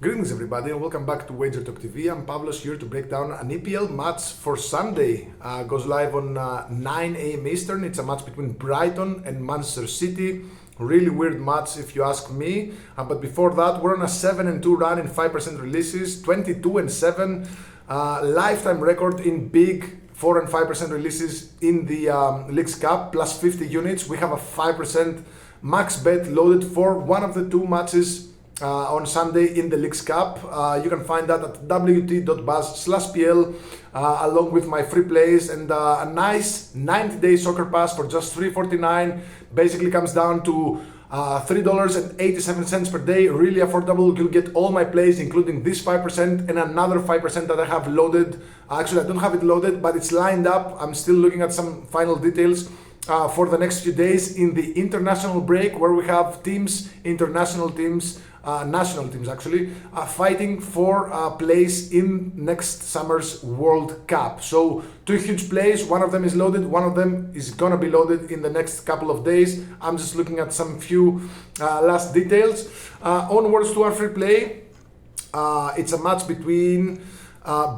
Greetings everybody and welcome back to Wager Talk TV. I'm Pavlos here to break down an EPL match for Sunday. Goes live on 9 a.m. Eastern. It's a match between Brighton and Manchester City. Really weird match if you ask me. But before that, we're on a 7-2 run in 5% releases, 22-7 lifetime record in big 4 and 5% releases in the Leagues Cup, plus 50 units. We have a 5% max bet loaded for one of the two matches on Sunday in the Leagues Cup. You can find that at wt.buzz/pl along with my free plays and a nice 90-day soccer pass for just $3.49. Basically comes down to $3.87 per day. Really affordable. You'll get all my plays, including this 5% and another 5% that I have loaded. Actually, I don't have it loaded, but it's lined up. I'm still looking at some final details for the next few days in the international break, where we have teams, international teams, national teams actually, fighting for a place in next summer's World Cup. So two huge plays, one of them is loaded, one of them is gonna be loaded in the next couple of days. I'm just looking at some few last details. Onwards to our free play. It's a match between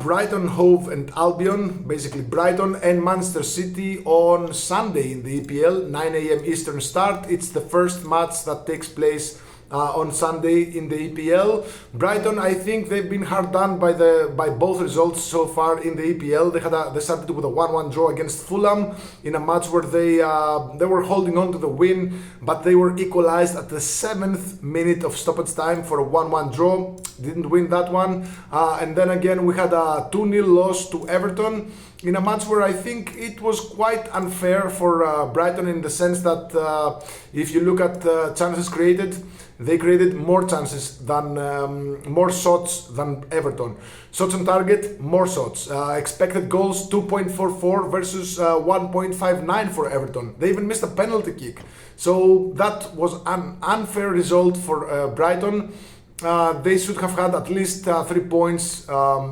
Brighton, Hove and Albion, basically Brighton and Manchester City on Sunday in the EPL, 9 a.m. Eastern start. It's the first match that takes place on Sunday in the EPL. Brighton, I think they've been hard done by both results so far in the EPL. They started with a 1-1 draw against Fulham in a match where they were holding on to the win, but they were equalized at the 7th minute of stoppage time for a 1-1 draw. Didn't win that one. And then again we had a 2-0 loss to Everton in a match where I think it was quite unfair for Brighton, in the sense that if you look at chances created, they created more chances than more shots than Everton. Shots on target, more shots. Expected goals 2.44 versus 1.59 for Everton. They even missed a penalty kick. So that was an unfair result for Brighton. They should have had at least 3 points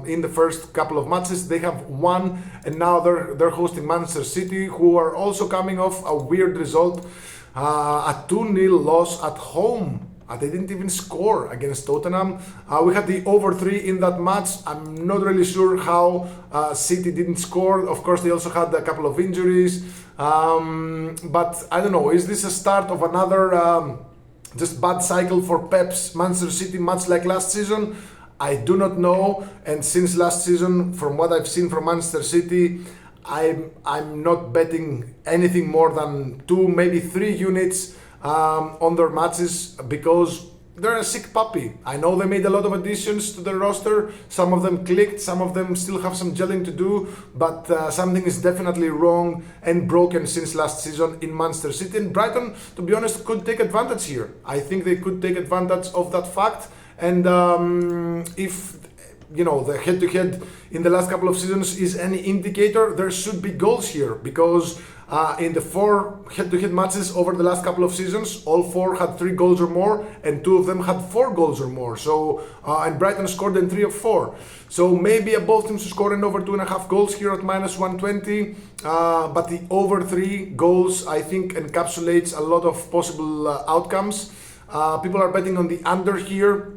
in the first couple of matches. They have won, and now they're hosting Manchester City, who are also coming off a weird result, a 2-0 loss at home. They didn't even score against Tottenham. We had the over 3 in that match. I'm not really sure how City didn't score. Of course, they also had a couple of injuries. But I don't know, is this a start of another just bad cycle for Pep's Manchester City, much like last season? I do not know. And since last season, from what I've seen from Manchester City, I'm not betting anything more than 2, maybe 3 units on their matches, because they're a sick puppy. I know they made a lot of additions to the roster. Some of them clicked, some of them still have some gelling to do, but something is definitely wrong and broken since last season in Manchester City. And Brighton, to be honest, could take advantage here. I think they could take advantage of that fact. And if the head-to-head in the last couple of seasons is any indicator, there should be goals here, because in the 4 head-to-head matches over the last couple of seasons, all 4 had 3 goals or more, and 2 of them had 4 goals or more. So and Brighton scored in 3 of 4. So maybe both teams to score in over 2.5 goals here at -120. But the over 3 goals, I think, encapsulates a lot of possible outcomes. People are betting on the under here.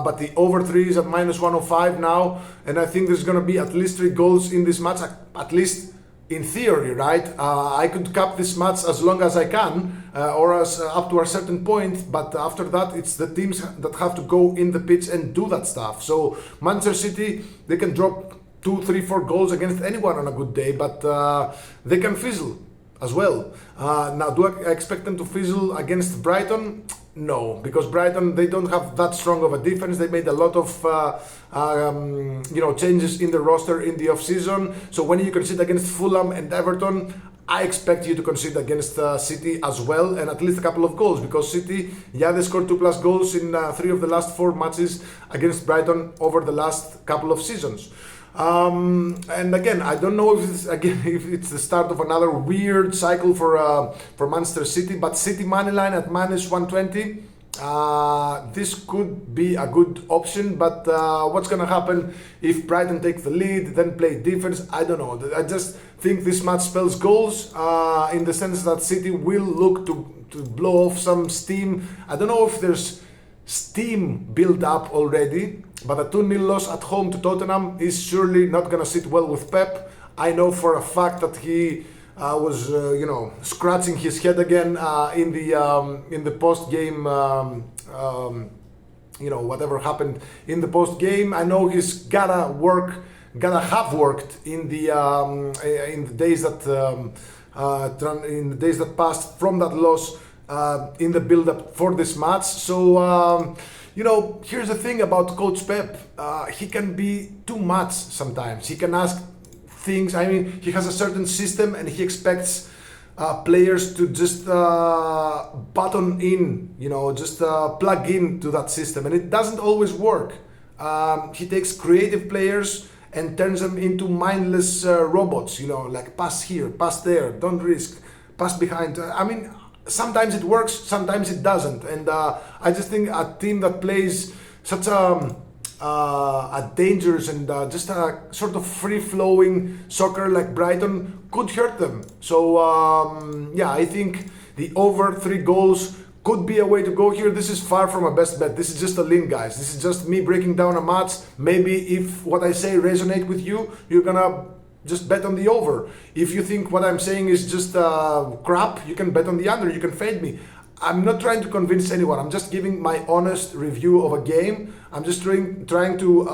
But the over 3 is at -105 now, and I think there's going to be at least 3 goals in this match, at least in theory, right? I could cap this match as long as I can, or as up to a certain point, but after that it's the teams that have to go in the pitch and do that stuff. So Manchester City, they can drop 2, 3, 4 goals against anyone on a good day, but they can fizzle as well. Now, do I expect them to fizzle against Brighton? No, because Brighton, they don't have that strong of a defense. They made a lot of changes in the roster in the off-season. So when you concede against Fulham and Everton, I expect you to concede against City as well, and at least a couple of goals, because City, they scored 2+ goals in 3 of the last 4 matches against Brighton over the last couple of seasons. And again, I don't know if it's the start of another weird cycle for Manchester City, but City moneyline at -120. This could be a good option, but what's gonna happen if Brighton take the lead, then play defense? I don't know. I just think this match spells goals in the sense that City will look to blow off some steam. I don't know if there's steam built up already, but a 2-0 loss at home to Tottenham is surely not going to sit well with Pep. I know for a fact that he was, scratching his head again in the post-game, whatever happened in the post-game. I know he's gotta have worked in the days that passed from that loss in the build-up for this match. So, here's the thing about Coach Pep. He can be too much sometimes. He can ask things. I mean, he has a certain system and he expects players to just button in, just plug in to that system. And it doesn't always work. He takes creative players and turns them into mindless robots, like pass here, pass there, don't risk, pass behind. I mean, sometimes it works, sometimes it doesn't. And I just think a team that plays such a dangerous and just a sort of free-flowing soccer like Brighton could hurt them. So I think the over 3 goals could be a way to go here. This is far from a best bet. This is just a lean, guys. This is just me breaking down a match. Maybe if what I say resonate with you, you're gonna just bet on the over. If you think what I'm saying is just crap, you can bet on the under. You can fade me. I'm not trying to convince anyone. I'm just giving my honest review of a game. I'm just trying to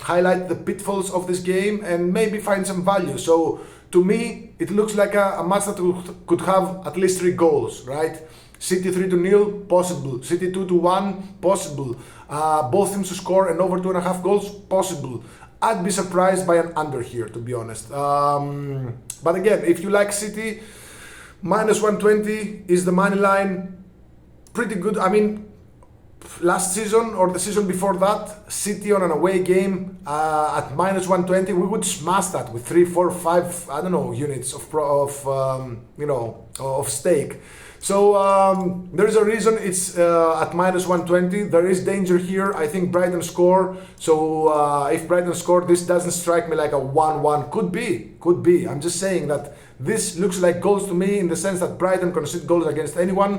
highlight the pitfalls of this game and maybe find some value. So to me, it looks like a match that could have at least 3 goals, right? City 3-0, possible. City 2-1, possible. Both teams to score and over 2.5 goals, possible. I'd be surprised by an under here, to be honest. But again, if you like City, -120 is the money line. Pretty good. I mean, last season or the season before that, City on an away game at -120, we would smash that with 3, 4, 5, units of stake. So there is a reason it's at -120. There is danger here. I think Brighton score. So if Brighton score, this doesn't strike me like a 1-1. Could be. I'm just saying that this looks like goals to me in the sense that Brighton concede goals against anyone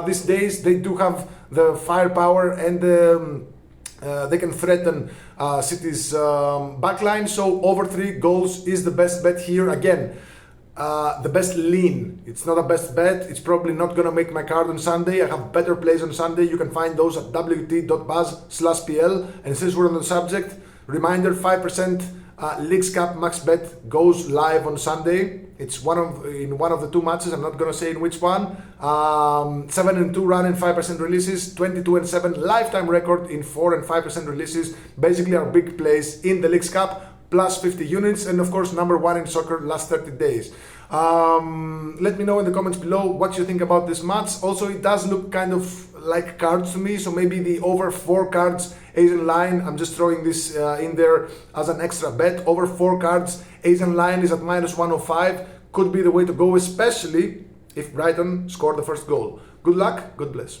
these days. They do have the firepower and they can threaten City's backline. So over 3 goals is the best bet here. Again, the best lean. It's not a best bet. It's probably not going to make my card on Sunday. I have better plays on Sunday. You can find those at wt.buzz/pl. And since we're on the subject, reminder, 5% Leagues Cup max bet goes live on Sunday. It's in one of the 2 matches. I'm not going to say in which one. 7-2 run and 5% releases. 22-7 lifetime record in 4 and 5% releases. Basically our big plays in the Leagues Cup. Plus 50 units, and of course number 1 in soccer last 30 days. Let me know in the comments below what you think about this match. Also, it does look kind of like cards to me, so maybe the over 4 cards Asian line, I'm just throwing this in there as an extra bet. Over 4 cards Asian line is at -105, could be the way to go, especially if Brighton score the first goal. Good luck, God bless.